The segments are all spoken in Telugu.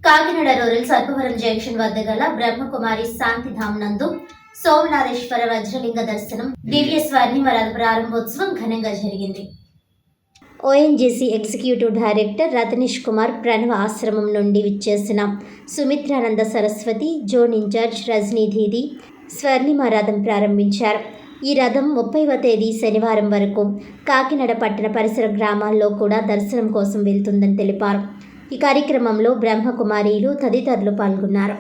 కాకినాడ రూరల్ సర్పవరం జంక్షన్ వద్ద గల బ్రహ్మకుమారి శాంతిధామ్ నందు సోమనాథేశ్వర వజ్రలింగ దర్శనం దివ్య స్వర్ణిమరథ ప్రారంభోత్సవం ఘనంగా జరిగింది. ఓఎన్జీసీ ఎగ్జిక్యూటివ్ డైరెక్టర్ రతనీష్ కుమార్ ప్రణవ ఆశ్రమం నుండి విచ్చేసిన సుమిత్రానంద సరస్వతి, జోన్ ఇన్ఛార్జ్ రజనీ దీది స్వర్ణిమరథం ప్రారంభించారు. ఈ రథం 30వ తేదీ శనివారం వరకు కాకినాడ పట్టణ పరిసర గ్రామాల్లో కూడా దర్శనం కోసం వెళ్తుందని తెలిపారు. ఈ కార్యక్రమంలో బ్రహ్మకుమారీలు తదితరులు పాల్గొన్నారు.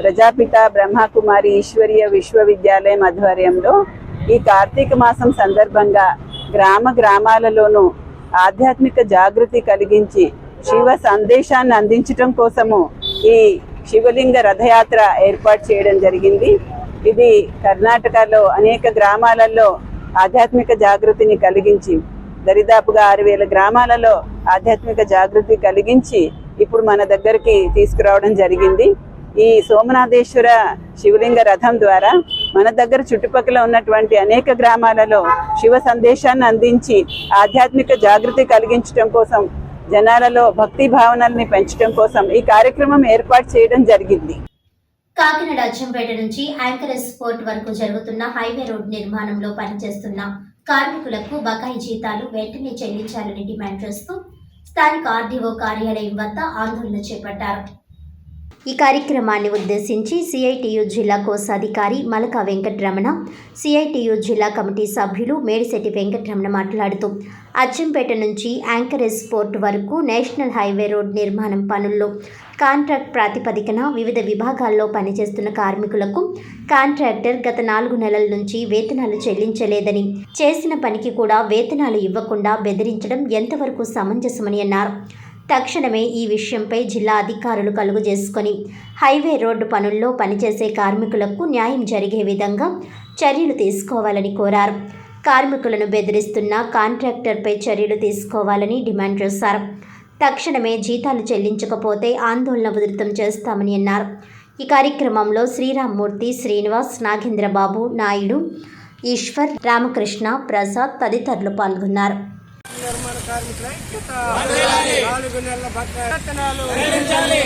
ప్రజాపిత బ్రహ్మకుమారి ఈశ్వరీయ విశ్వవిద్యాలయం ఆధ్వర్యంలో ఈ కార్తీక మాసం సందర్భంగా గ్రామాలలోనూ ఆధ్యాత్మిక జాగృతి కలిగించి శివ సందేశాన్ని అందించడం కోసము ఈ శివలింగ రథయాత్ర ఏర్పాటు చేయడం జరిగింది. ఇది కర్ణాటకలో అనేక గ్రామాలలో ఆధ్యాత్మిక జాగృతిని కలిగించి దరిదాపుగా 6,000 గ్రామాలలో ఆధ్యాత్మిక జాగృతి కలిగించి ఇప్పుడు మన దగ్గరికి తీసుకురావడం జరిగింది. ఈ సోమనాథేశ్వర శివలింగ రథం ద్వారా మన దగ్గర చుట్టుపక్కల ఉన్నటువంటి అనేక గ్రామాలలో శివ సందేశాన్ని అందించి ఆధ్యాత్మిక జాగృతి కలిగించడం కోసం, జనాలలో భక్తి భావనల్ని పెంచడం కోసం ఈ కార్యక్రమం ఏర్పాటు చేయడం జరిగింది. కాకినాడ అచ్చంపేట నుంచి యాంకరేజ్ పోర్ట్ వరకు జరుగుతున్న హైవే రోడ్ నిర్మాణంలో పనిచేస్తున్న కార్మికులకు బకాయి జీతాలు వెంటనే చెల్లించాలని డిమాండ్ చేస్తూ స్థానిక ఆర్డీఓ కార్యాలయం వద్ద ఆందోళన చేపట్టారు. ఈ కార్యక్రమాన్ని ఉద్దేశించి సిఐటియు జిల్లా కోశాధికారి మలక వెంకటరమణ, సిఐటియు జిల్లా కమిటీ సభ్యులు మేడిశెట్టి వెంకటరమణ మాట్లాడుతూ అచ్చంపేట నుంచి యాంకరేజ్ పోర్ట్ వరకు నేషనల్ హైవే రోడ్ నిర్మాణం పనుల్లో కాంట్రాక్ట్ ప్రాతిపదికన వివిధ విభాగాల్లో పనిచేస్తున్న కార్మికులకు కాంట్రాక్టర్ గత 4 నెలల నుంచి వేతనాలు చెల్లించలేదని, చేసిన పనికి కూడా వేతనాలు ఇవ్వకుండా బెదిరించడం ఎంతవరకు సమంజసమని అన్నారు. తక్షణమే ఈ విషయంపై జిల్లా అధికారులు కలుగు చేసుకొని హైవే రోడ్డు పనుల్లో పనిచేసే కార్మికులకు న్యాయం జరిగే విధంగా చర్యలు తీసుకోవాలని కోరారు. కార్మికులను బెదిరిస్తున్న కాంట్రాక్టర్పై చర్యలు తీసుకోవాలని డిమాండ్ చేశారు. తక్షణమే జీతాలు చెల్లించకపోతే ఆందోళన ఉధృతం చేస్తామని అన్నారు. ఈ కార్యక్రమంలో శ్రీరామ్మూర్తి, శ్రీనివాస్, నాగేంద్రబాబు, నాయుడు, ఈశ్వర్, రామకృష్ణ, ప్రసాద్ తదితరులు పాల్గొన్నారు. నిర్మాణ కార్మికుల ఐక్యత 4 నెలల బకాయి వేతనాలు చెల్లించాలి.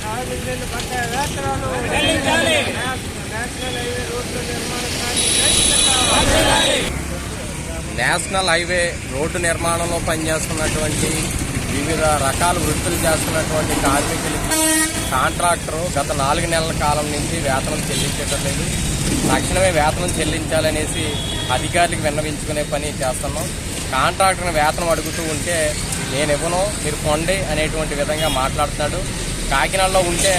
4 నెలల బకాయి వేతనాలు చెల్లించాలి. నేషనల్ హైవే రోడ్డు నిర్మాణ కార్మికుల ఐక్యత. నేషనల్ హైవే రోడ్డు నిర్మాణంలో పనిచేస్తున్నటువంటి వివిధ రకాల వృత్తులు చేస్తున్నటువంటి కార్మికులకి కాంట్రాక్టరు గత 4 నెలల కాలం నుంచి వేతనం చెల్లించడం లేదు. తక్షణమే వేతనం చెల్లించాలనేసి అధికారులకు విన్నవించుకునే పని చేస్తున్నాం. కాంట్రాక్టర్ని వేతనం అడుగుతూ ఉంటే నేను ఇవ్వను, మీరు పొండి అనేటువంటి విధంగా మాట్లాడుతున్నాడు. కాకినాడలో ఉంటే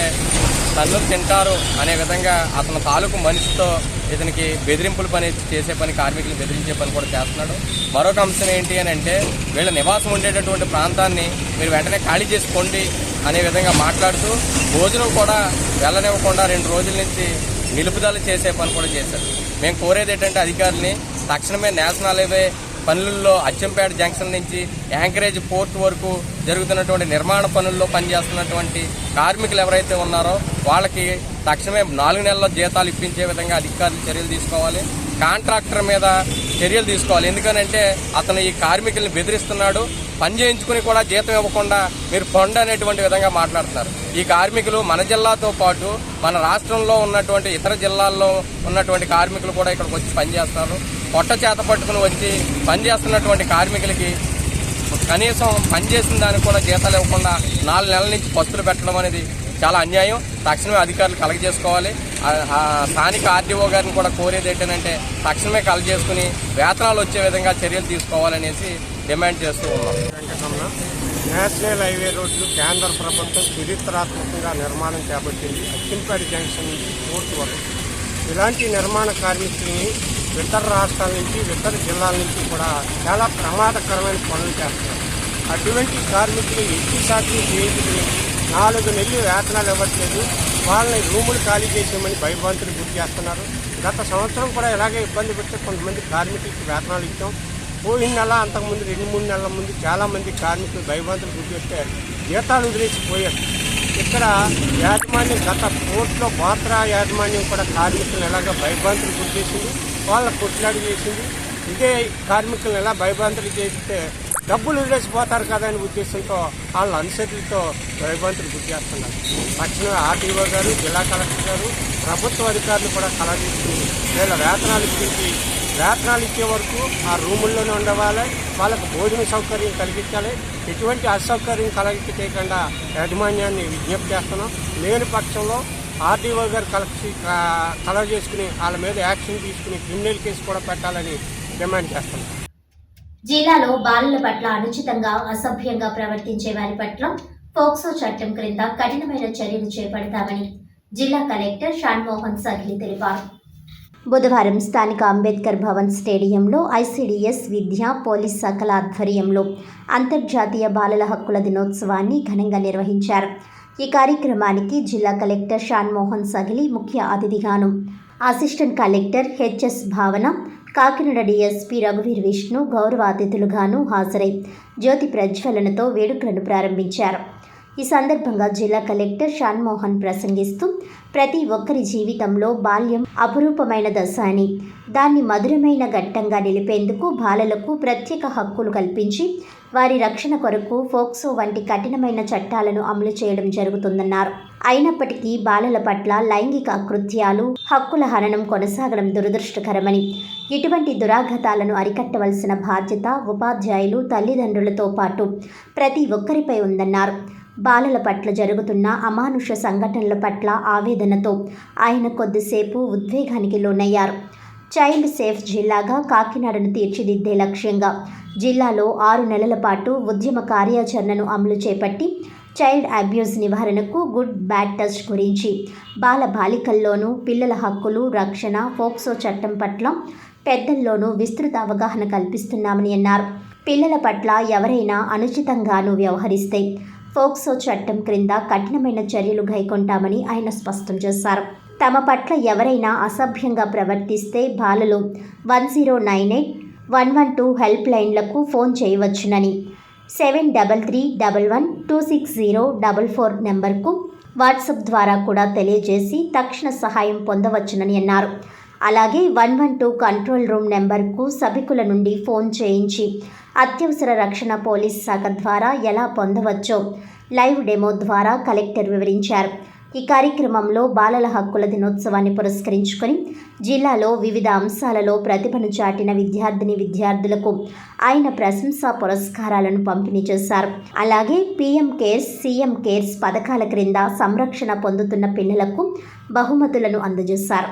తన్నులు తింటారు అనే విధంగా అతని తాలూకు మనిషితో ఇతనికి బెదిరింపుల పని చేసే పని, కార్మికులు బెదిరించే పని కూడా చేస్తున్నాడు. మరొక అంశం ఏంటి అని అంటే వీళ్ళ నివాసం ఉండేటటువంటి ప్రాంతాన్ని మీరు వెంటనే ఖాళీ చేసుకోండి అనే విధంగా మాట్లాడుతూ భోజనం కూడా వెళ్ళనివ్వకుండా 2 రోజుల నుంచి నిలుపుదల చేసే పని కూడా చేశారు. మేము కోరేది ఏంటంటే అధికారులని తక్షణమే నేషనల్ హైవే పనుల్లో అచ్చంపేట జంక్షన్ నుంచి యాంకరేజ్ పోర్ట్ వరకు జరుగుతున్నటువంటి నిర్మాణ పనుల్లో పనిచేస్తున్నటువంటి కార్మికులు ఎవరైతే ఉన్నారో వాళ్ళకి తక్షణమే 4 నెలల జీతాలు ఇప్పించే విధంగా అధికారులు చర్యలు తీసుకోవాలి. కాంట్రాక్టర్ మీద చర్యలు తీసుకోవాలి. ఎందుకనంటే అతను ఈ కార్మికుల్ని బెదిరిస్తున్నాడు. పని చేయించుకుని కూడా జీతం ఇవ్వకుండా మీరు పొండ అనేటువంటి విధంగా మాట్లాడుతున్నారు. ఈ కార్మికులు మన జిల్లాతో పాటు మన రాష్ట్రంలో ఉన్నటువంటి ఇతర జిల్లాల్లో ఉన్నటువంటి కార్మికులు కూడా ఇక్కడికి వచ్చి పనిచేస్తున్నారు. పొట్ట చేత పట్టుకుని వచ్చి పనిచేస్తున్నటువంటి కార్మికులకి కనీసం పనిచేసిన దానికి కూడా జీతాలు ఇవ్వకుండా 4 నెలల నుంచి పస్తులు పెట్టడం అనేది చాలా అన్యాయం. తక్షణమే అధికారులు కలగజేసుకోవాలి. ఆ స్థానిక ఆర్డీఓ గారిని కూడా కోరేది ఏంటంటే తక్షణమే కలగజేసుకుని వేతనాలు వచ్చే విధంగా చర్యలు తీసుకోవాలనేసి డిమాండ్ చేస్తూ ఉన్నాం. నేషనల్ హైవే రోడ్లు కేంద్ర ప్రభుత్వం చరిత్రాత్మకంగా నిర్మాణం చేపట్టింది. అక్కింపేట జంక్షన్ నుంచి కోర్టు వరకు. ఇలాంటి నిర్మాణ కార్మికుల్ని ఇతర రాష్ట్రాల నుంచి, ఇతర జిల్లాల నుంచి కూడా చాలా ప్రమాదకరమైన పనులు చేస్తున్నారు. అటువంటి కార్మికులు ఎక్కువ శాతం చేయించుకుని 4 నెలలు వేతనాలు ఇవ్వట్లేదు. వాళ్ళని రూములు ఖాళీ చేసేయమని భయభ్రాంతులు గురి చేస్తున్నారు. గత సంవత్సరం కూడా ఇలాగే ఇబ్బంది పెడితే కొంతమంది కార్మికులకి వేతనాలు ఇచ్చాం. పోయిన నెల, అంతకుముందు 2-3 నెలల ముందు చాలామంది కార్మికులు భయభ్రాంతులు గురి చేస్తే జీతాలు వదిలేసి పోయారు. ఇక్కడ యాజమాన్యం, గత కోర్టులో బాత్రా యాజమాన్యం కూడా కార్మికులను ఎలాగ భయభ్రాంతులు గురి చేసింది, వాళ్ళ కొట్లాడి చేసింది. ఇదే కార్మికులను ఎలా భయభ్రాంతులు చేస్తే డబ్బులు వదిలేసిపోతారు కదా అనే ఉద్దేశంతో వాళ్ళ అనుసరులతో భయభ్రాంతులు గురి చేస్తున్నారు. తక్షణమే ఆర్టీఓ గారు, జిల్లా కలెక్టర్ గారు, ప్రభుత్వ అధికారులు కూడా కలగజేసుకుని వీళ్ళ వేతనాలు ఇచ్చే వరకు ఆ రూముల్లోనే ఉండవాలి. వాళ్ళకు భోజన సౌకర్యం కలిగించాలి. ఎటువంటి అసౌకర్యం చేయకుండా యాజమాన్యాన్ని విజ్ఞప్తి చేస్తున్నాం. లేని పక్షంలో ఆర్డీఓ గారు కలగజేసుకుని వాళ్ళ మీద యాక్షన్ తీసుకుని క్రిమినల్ కేసు కూడా పెట్టాలని డిమాండ్ చేస్తున్నాం. జిల్లాలో బాలల పట్ల అనుచితంగా, అసభ్యంగా ప్రవర్తించే వారి పట్ల పోక్సో చట్టం క్రింద కఠినమైన చర్యలు చేపడతామని జిల్లా కలెక్టర్ షాన్మోహన్ సగిలి తెలిపారు. బుధవారం స్థానిక అంబేద్కర్ భవన్ స్టేడియంలో ఐసీడీఎస్ విద్యా పోలీస్ శాఖల ఆధ్వర్యంలో అంతర్జాతీయ బాలల హక్కుల దినోత్సవాన్ని ఘనంగా నిర్వహించారు. ఈ కార్యక్రమానికి జిల్లా కలెక్టర్ షాన్మోహన్ సగిలి ముఖ్య అతిథిగాను, assistant collector HS Bhavana, Kakinada DSP రఘువీర్ విష్ణు గౌరవ అతిథులుగాను హాజరై జ్యోతి ప్రజ్వలనతో వేడుకలను ప్రారంభించారు. ఈ సందర్భంగా జిల్లా కలెక్టర్ షాన్మోహన్ ప్రసంగిస్తూ ప్రతి ఒక్కరి జీవితంలో బాల్యం అపురూపమైన దశ అని, దాన్ని మధురమైన ఘట్టంగా నిలిపేందుకు బాలలకు ప్రత్యేక హక్కులు కల్పించి వారి రక్షణ కొరకు ఫోక్సో వంటి కఠినమైన చట్టాలను అమలు చేయడం జరుగుతుందన్నారు. అయినప్పటికీ బాలల పట్ల లైంగిక అకృత్యాలు, హక్కుల హననం కొనసాగడం దురదృష్టకరమని, ఇటువంటి దురాఘాతాలను అరికట్టవలసిన బాధ్యత ఉపాధ్యాయులు, తల్లిదండ్రులతో పాటు ప్రతి ఒక్కరిపై ఉందన్నారు. బాలల పట్ల జరుగుతున్న అమానుష సంఘటనల పట్ల ఆవేదనతో ఆయన కొద్దిసేపు ఉద్వేగానికి లోనయ్యారు. చైల్డ్ సేఫ్ జిల్లాగా కాకినాడను తీర్చిదిద్దే లక్ష్యంగా జిల్లాలో 6 నెలల పాటు ఉద్యమ కార్యాచరణను అమలు చేపట్టి చైల్డ్ అబ్యూస్ నివారణకు గుడ్ బ్యాడ్ టచ్ గురించి బాల బాలికల్లోనూ పిల్లల హక్కులు, రక్షణ, ఫోక్సో చట్టం పట్ల పెద్దల్లోనూ విస్తృత అవగాహన కల్పిస్తున్నామని అన్నారు. పిల్లల పట్ల ఎవరైనా అనుచితంగానూ వ్యవహరిస్తే ఫోక్సో చట్టం క్రింద కఠినమైన చర్యలు గైకొంటామని ఆయన స్పష్టం చేశారు. తమ పట్ల ఎవరైనా అసభ్యంగా ప్రవర్తిస్తే బాలలు 1098, 112 హెల్ప్ లైన్లకు ఫోన్ చేయవచ్చునని, 7331126044 నెంబర్కు వాట్సాప్ ద్వారా కూడా తెలియజేసి తక్షణ సహాయం పొందవచ్చునని అన్నారు. అలాగే 112 కంట్రోల్ రూమ్ నెంబర్కు సభికుల నుండి ఫోన్ చేయించి అత్యవసర రక్షణ పోలీస్ శాఖ ద్వారా ఎలా పొందవచ్చో లైవ్ డెమో ద్వారా కలెక్టర్ వివరించారు. ఈ కార్యక్రమంలో బాలల హక్కుల దినోత్సవాన్ని పురస్కరించుకొని జిల్లాలో వివిధ అంశాలలో ప్రతిభను చాటిన విద్యార్థులకు ఆయన ప్రశంసా పురస్కారాలను పంపిణీ చేశారు. అలాగే పీఎం కేర్స్, సీఎం కేర్స్ పథకాల క్రింద సంరక్షణ పొందుతున్న పిల్లలకు బహుమతులను అందజేశారు.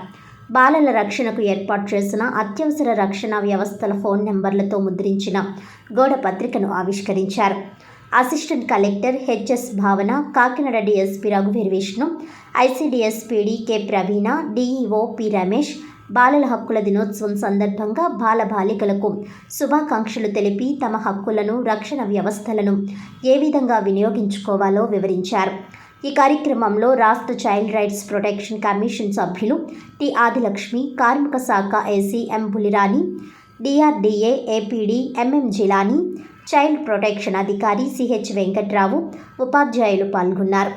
బాలల రక్షణకు ఏర్పాటు చేసిన అత్యవసర రక్షణ వ్యవస్థల ఫోన్ నెంబర్లతో ముద్రించిన గోడ పత్రికను ఆవిష్కరించారు. Assistant collector HS Bhavana, Kakinada DSP రఘువీర్ Vishnu, ICDS PD K Praveena, DEO P Ramesh బాలల హక్కుల దినోత్సవం సందర్భంగా బాల బాలికలకు శుభాకాంక్షలు తెలిపి తమ హక్కులను, రక్షణ వ్యవస్థలను ఏ విధంగా వినియోగించుకోవాలో వివరించారు. ఈ కార్యక్రమంలో రాష్ట్ర చైల్డ్ రైట్స్ ప్రొటెక్షన్ కమిషన్ సభ్యులు టి ఆదిలక్ష్మి, కార్మిక శాఖ AC M Bulirani, DRDA APD MM Jilani, child protection అధికారి సిహెచ్ వెంకట్రావు, ఉపాధ్యాయులు పాల్గొన్నారు.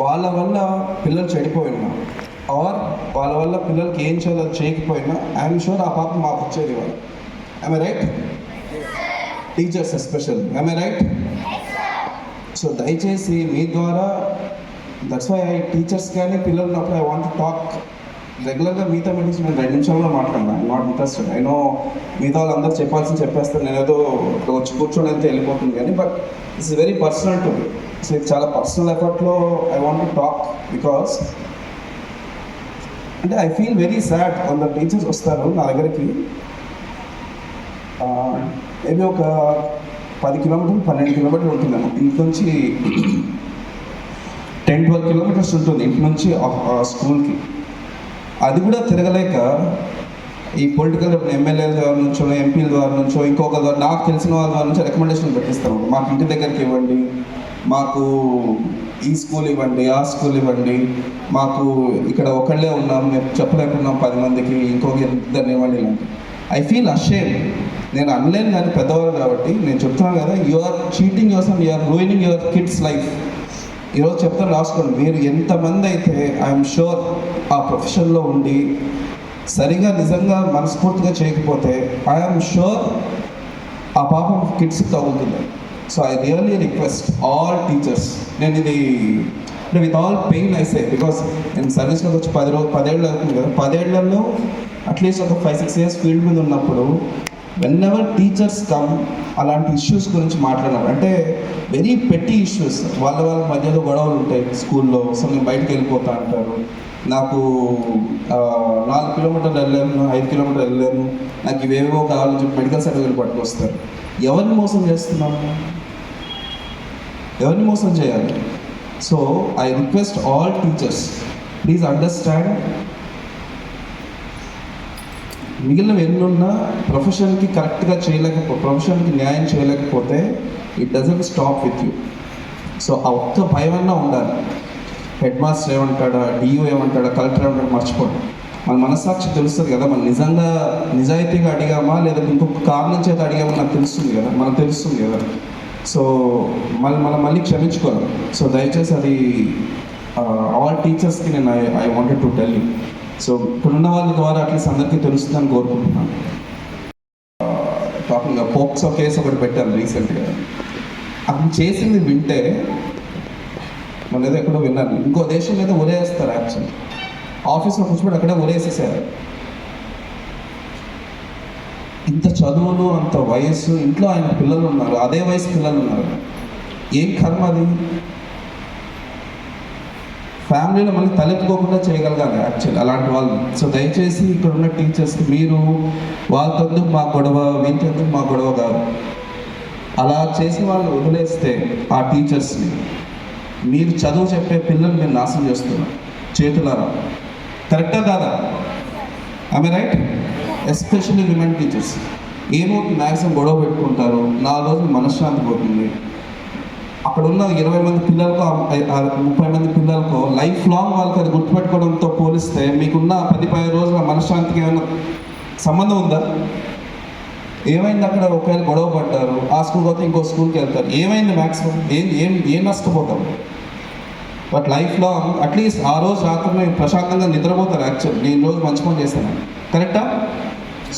వాళ్ళ వల్ల పిల్లలు చెడిపోయినా ఆర్ వాళ్ళ వల్ల పిల్లలకి ఏం చేయాలో చేయకపోయినా ఐఎమ్ షూర్ ఆ పాప మాకు వచ్చేది వాళ్ళు. I right? Teachers special, I right? So దయచేసి మీ ద్వారా, దట్స్ వై టీచర్స్ కానీ పిల్లలు ఉన్నప్పుడు ఐ వాంట్ టు టాక్ రెగ్యులర్గా మీతో మీటింగ్స్ నేను 2 నిమిషాల్లో మాట్లాడినా. Not interested. ఐ నో మిగతా వాళ్ళందరూ చెప్పాల్సింది చెప్పేస్తాను, నేను ఏదో ఇక్కడ వచ్చి కూర్చొని అయితే వెళ్ళిపోతుంది కానీ, but it's very personal to me. So ఇది చాలా పర్సనల్ ఎఫర్ట్లో I want to talk because అంటే ఐ ఫీల్ వెరీ సాడ్. కొందరు టీచర్స్ వస్తారు నా దగ్గరికి, మేబీ ఒక 10 కిలోమీటర్లు 12 కిలోమీటర్లు ఉంటుందేమో ఇంటి నుంచి, 10-12 కిలోమీటర్స్ ఉంటుంది ఇంటి నుంచి స్కూల్కి. అది కూడా తిరగలేక ఈ పొలిటికల్ ఎమ్మెల్యేల ద్వారా నుంచో, ఎంపీల ద్వారా నుంచో, ఇంకొక ద్వారా, నాకు తెలిసిన వాళ్ళ ద్వారా నుంచో రికమెండేషన్ పెట్టిస్తారు. మాకు ఇంటి దగ్గరికి ఇవ్వండి, మాకు ఈ స్కూల్ ఇవ్వండి, ఆ స్కూల్ ఇవ్వండి, మాకు ఇక్కడ ఒకళ్ళే ఉన్నాం, మేము చెప్పలేకున్నాం 10 మందికి, ఇంకొక 2 ఇవ్వండి ఇలాంటి. I feel ashamed. నేను అనలేను కానీ పెద్దవాళ్ళు కాబట్టి నేను చెప్తున్నాను కదా, you are cheating yourself, you are ruining your kids life. ఈరోజు చెప్తాను, రాసుకోండి. మీరు ఎంతమంది అయితే ఐఎమ్ షూర్ ఆ ప్రొఫెషన్లో ఉండి సరిగా నిజంగా మనస్ఫూర్తిగా చేయకపోతే ఐఎమ్ షూర్ ఆ పాపం కిడ్స్కి తగులుతుంది. So I really request all teachers, నేను ఇది with all pain I say, because నేను సర్వీస్లోకి వచ్చి 10 ఏళ్ళు అవుతుంది కదా, 10 ఏళ్లలో అట్లీస్ట్ ఒక 5-6 ఇయర్స్ ఫీల్డ్ మీద ఉన్నప్పుడు వెన్ ఎవర్ టీచర్స్ కమ్ అలాంటి ఇష్యూస్ గురించి మాట్లాడారు. అంటే వెరీ పెట్టి ఇష్యూస్, వాళ్ళ మధ్యలో గొడవలు ఉంటాయి స్కూల్లో. సో నేను బయటకు వెళ్ళిపోతా అంటారు, నాకు 4 కిలోమీటర్లు వెళ్ళాను, 5 కిలోమీటర్లు వెళ్ళాను, నాకు ఇవేవో కావాలని చెప్పి మెడికల్ సర్టిఫికేట్ పట్టుకొస్తారు. ఎవరిని మోసం చేస్తున్నాము? ఎవరిని మోసం చేయాలి? So I request all teachers, please understand, మిగిలిన ఎన్నున్నా ప్రొఫెషన్కి కరెక్ట్గా ప్రొఫెషన్కి న్యాయం చేయలేకపోతే it doesn't stop with you. So ఆ ఒక్క భయమన్నా ఉండాలి. హెడ్ మాస్టర్ ఏమంటాడా, డిఓ ఏమంటాడా, కలెక్టర్ ఏమంటాడా మర్చిపోండి. మన మనస్సాక్షి తెలుస్తుంది కదా, మనం నిజంగా నిజాయితీగా అడిగామా లేదా ఇంకొక కారణం చేత అడిగామా నాకు తెలుస్తుంది కదా, మనకు తెలుస్తుంది కదా. సో మనం మళ్ళీ క్షమించుకోవాలి. సో దయచేసి అది ఆల్ టీచర్స్కి నేను I wanted to tell you. So ఇప్పుడున్న వాళ్ళ ద్వారా అట్లీస్ట్ అందరికీ తెలుస్తుందని కోరుకుంటున్నాను. టాకింగ్ పోక్సో కేసు ఒకటి పెట్టారు రీసెంట్గా. అతను చేసింది వింటే మన ఏదో ఎక్కడో విన్నాను, ఇంకో దేశం మీద ఉరేస్తారు. యాక్చువల్లీ ఆఫీస్లో కూర్చోబెట్టి అక్కడే ఉరేసేసారు. ఇంత చదువులు, అంత వయస్సు, ఇంట్లో ఆయన పిల్లలు ఉన్నారు, అదే వయసు పిల్లలు ఉన్నారు. ఏం కర్మ అది? ఫ్యామిలీలో మళ్ళీ తలెత్తుకోకుండా చేయగలగాలి యాక్చువల్లీ అలాంటి వాళ్ళు. సో దయచేసి ఇక్కడ ఉన్న టీచర్స్కి మీరు వాళ్ళతో ఎందుకు మా గొడవ, వీళ్ళతో ఎందుకు మా గొడవ కాదు, అలా చేసి వాళ్ళు వదిలేస్తే ఆ టీచర్స్ని మీరు చదువు చెప్పే పిల్లలు మీరు నాశనం చేస్తున్నారు చేతులారా. కరెక్టా కాదా? I right? Especially women teachers. ఏమవుతుంది, మ్యాక్సిమం గొడవ పెట్టుకుంటారు, 4 రోజులు మనశ్శాంతి పోతుంది. అక్కడ ఉన్న 20 మంది పిల్లలకో 30 మంది పిల్లలకో లైఫ్ లాంగ్ వాళ్ళకి అది గుర్తుపెట్టుకోవడంతో పోలిస్తే మీకున్న 10-15 రోజుల మనశ్శాంతికి ఏమైనా సంబంధం ఉందా? ఏమైంది అక్కడ? ఒకవేళ గొడవ పడ్డారు, ఆ స్కూల్కి పోతే ఇంకో స్కూల్కి వెళ్తారు, ఏమైంది? మ్యాక్సిమం ఏం నష్టపోతాం? బట్ లైఫ్ లాంగ్ అట్లీస్ట్ ఆ రోజు రాత్రి నేను ప్రశాంతంగా నిద్రపోతారు. యాక్చువల్లీ నేను రోజు మంచి పని చేశాను, కరెక్టా?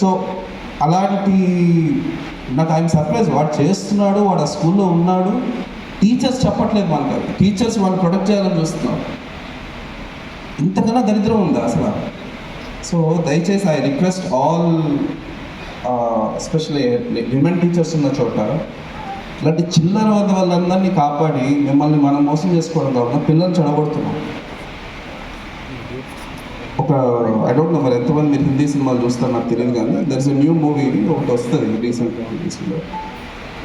సో అలాంటి నాకు ఆయన సర్ప్రైజ్, వాడు చేస్తున్నాడు, వాడు ఆ స్కూల్లో ఉన్నాడు, టీచర్స్ చెప్పట్లేదు మనకు. టీచర్స్ వాళ్ళు ప్రొటెక్ట్ చేయాలని చూస్తున్నారు. ఇంతకన్నా దరిద్రం ఉందా అసలు? సో దయచేసి I request all especially women teachers ఉన్న చోట ఇలాంటి చిల్లర వాళ్ళందరినీ కాపాడి మిమ్మల్ని మనం మోసం చేసుకోవడం కాకుండా పిల్లలు చెడగొడుతున్నాం. ఒక ఐ డోంట్ నో మరి ఎంతమంది మీరు హిందీ సినిమాలు చూస్తారు నాకు తెలియదు, కానీ there is a new movie ఒకటి వస్తుంది రీసెంట్గా హిందీలో.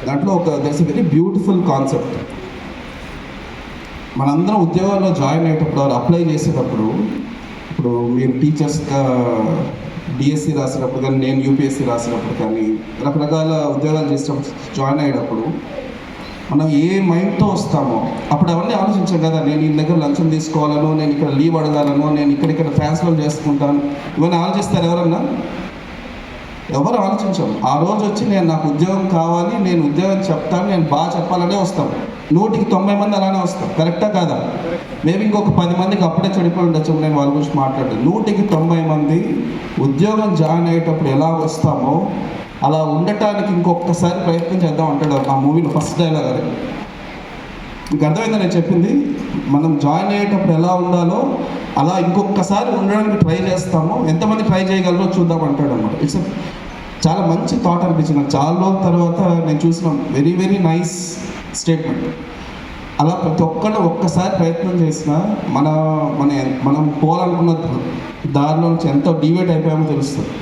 దాంట్లో there is a very beautiful concept. మనందరం ఉద్యోగాల్లో జాయిన్ అయ్యేటప్పుడు అప్లై చేసేటప్పుడు, ఇప్పుడు మీరు టీచర్స్గా డిఎస్సి రాసేటప్పుడు కానీ, నేను యూపీఎస్సి రాసేటప్పుడు కానీ, రకరకాల ఉద్యోగాలు చేసేటప్పుడు జాయిన్ అయ్యేటప్పుడు మనం ఏ మైండ్తో వస్తామో అప్పుడు అవన్నీ ఆలోచించాం కదా. నేను ఈ దగ్గర లంచం తీసుకోవాలనో, నేను ఇక్కడ లీవ్ అడగాలనో, నేను ఇక్కడ ట్రాన్స్ఫర్ చేసుకుంటాను, ఇవన్నీ ఆలోచిస్తారు ఎవరన్నా? ఎవరు ఆలోచించాం. ఆ రోజు వచ్చి నాకు ఉద్యోగం కావాలి, నేను ఉద్యోగం చెప్తాను, నేను బాగా చెప్పాలనే వస్తాం. 100-90 మంది అలానే వస్తాం, కరెక్టా కాదా? మేబీ ఇంకొక 10 మందికి అప్పుడే చెడిపోయి ఉండొచ్చు, నేను వాళ్ళ గురించి మాట్లాడలేదు. 100-90 మంది ఉద్యోగం జాయిన్ అయ్యేటప్పుడు ఎలా వస్తామో అలా ఉండటానికి ఇంకొకసారి ప్రయత్నం చేద్దాం అంటాడు ఆ మూవీలో ఫస్ట్ డైలాగ్. అది మీకు అర్థమైందా నేను చెప్పింది? మనం జాయిన్ అయ్యేటప్పుడు ఎలా ఉండాలో అలా ఇంకొకసారి ఉండడానికి ట్రై చేస్తాము, ఎంతమంది ట్రై చేయగలరో చూద్దాం అంటాడు అన్నమాట. ఇట్స్ చాలా మంచి థాట్ అనిపించింది నాకు. చాలా రోజుల తర్వాత నేను చూసిన వెరీ వెరీ నైస్ స్టేట్మెంట్. అలా ప్రతి ఒక్కళ్ళు ఒక్కసారి ప్రయత్నం చేసినా మనం పోవాలనుకున్న దారిలో నుంచి ఎంతో డివేట్ అయిపోయామో తెలుస్తుంది.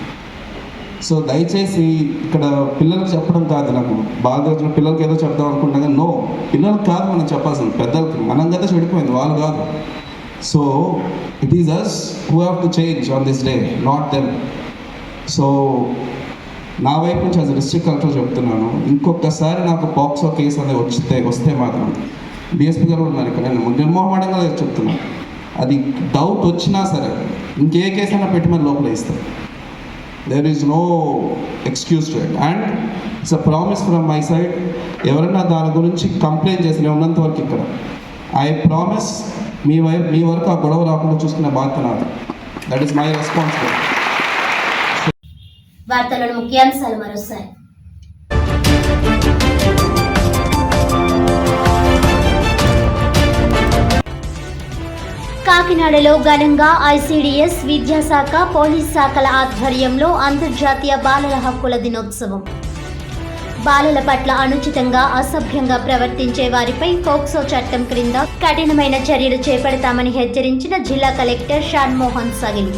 సో దయచేసి ఇక్కడ పిల్లలకు చెప్పడం కాదు, నాకు బాగా వచ్చిన పిల్లలకి ఏదో చెప్దాం అనుకుంటున్నా కానీ నో, పిల్లలకు కాదు మనం చెప్పాల్సింది, పెద్దలకి. మనం కదా చెడిపోయింది, వాళ్ళు కాదు. So it is us who have to change on this day, not them. So నా వైపు నుంచి యాజ్ డిస్ట్రిక్ట్ కలెక్టర్ చెప్తున్నాను, ఇంకొకసారి నాకు పాక్సో కేసు అనేది వస్తే మాత్రం డిఎస్పీ గారు ఉన్నారు ఇక్కడ, నేను నిర్మోహమాటంగా చెప్తున్నాను, అది డౌట్ వచ్చినా సరే ఇంకే కేసు అయినా పెట్టి మరి లోపల ఇస్తారు. There is no excuse to it, and it's a promise from my side. ఎవరైనా దాని గురించి కంప్లైంట్ చేసి నేను ఉన్నంత వరకు ఇక్కడ ఐ ప్రామిస్ మీ వరకు ఆ గొడవ రాకుండా చూసుకునే బాధ్యత నాది. That is my responsibility. వార్తలను ముఖ్యాంశాలు మరోసారి. కాకినాడలో ఘనంగా ఐసిడిఎస్ విద్యాశాఖ, పోలీస్ శాఖల ఆధ్వర్యంలో అంతర్జాతీయ బాలల హక్కుల దినోత్సవం. బాలల పట్ల అనుచితంగా, అసభ్యంగా ప్రవర్తించే వారిపై పోక్సో చట్టం క్రింద కఠినమైన చర్యలు చేపడతామని హెచ్చరించిన జిల్లా కలెక్టర్ షాన్మోహన్ సగిలి.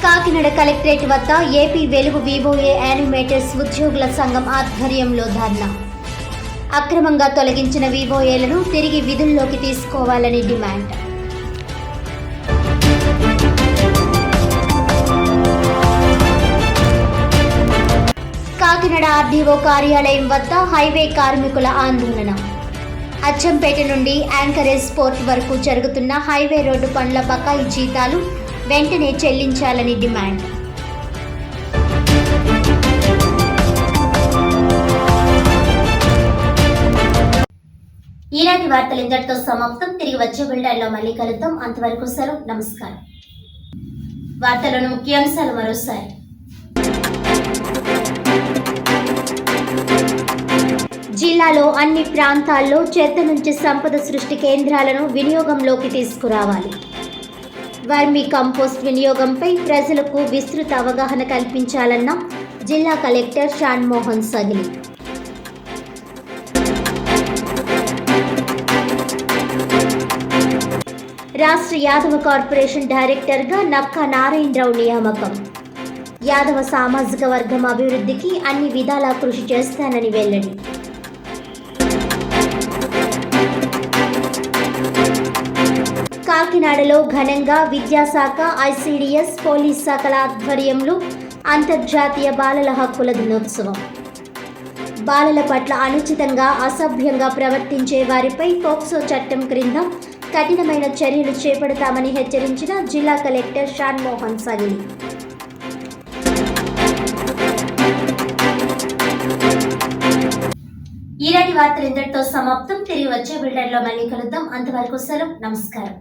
కాకినాడ కలెక్టరేట్ వద్ద ఏపీ వెలుగు వివోఏ యానిమేటర్స్ ఉద్యోగుల సంఘం ఆధ్వర్యంలో ధర్నా. అక్రమంగా తొలగించిన వివోఏలను తిరిగి విధుల్లోకి తీసుకోవాలని డిమాండ్. కాకినాడ ఆర్డీఓ కార్యాలయం వద్ద హైవే కార్మికుల ఆందోళన. అచ్చంపేట నుండి యాంకరేజ్ పోర్ట్ వరకు జరుగుతున్న హైవే రోడ్డు పనుల బకాయి జీతాలు వెంటనే చెల్లించాలని డిమాండ్. ఈనాటి వార్తలు ఇంతటితో సమాప్తం. తిరిగి వచ్చే బులెటిన్లో మళ్ళీ కలుద్దాం. అంతవరకు సెలవు, నమస్కారం. వార్తలను ముఖ్యాంశాలు మరోసారి. జిల్లాలో అన్ని ప్రాంతాల్లో చెత్త నుంచి సంపద సృష్టి కేంద్రాలను వినియోగంలోకి తీసుకురావాలి. వర్మీ కంపోస్ట్ వినియోగంపై ప్రజలకు విస్తృత అవగాహన కల్పించాలన్న జిల్లా కలెక్టర్ షాన్మోహన్ సగిలి. రాష్ట్ర యాదవ కార్పొరేషన్ డైరెక్టర్గా నక్కా నారాయణరావు నియామకం. యాదవ సామాజిక వర్గం అభివృద్ధికి అన్ని విధాలా కృషి చేస్తానని వెల్లడి. కాకినాడలో ఘనంగా విద్యాశాఖ, ఐసిడిఎస్, పోలీస్ శాఖల ఆధ్వర్యంలో అంతర్జాతీయ బాలల హక్కుల దినోత్సవం. బాలల పట్ల అనుచితంగా, అసభ్యంగా ప్రవర్తించే వారిపై పోక్సో చట్టం క్రింద కఠినమైన చర్యలు చేపడతామని హెచ్చరించిన జిల్లా కలెక్టర్ షాన్మోహన్ సగిలి. ఈనాటి వార్తలు ఇంతటితో సమాప్తం. తిరిగి వచ్చే బులెటిన్లో మళ్ళీ కలుద్దాం. అంతవరకు సెలవు, నమస్కారం.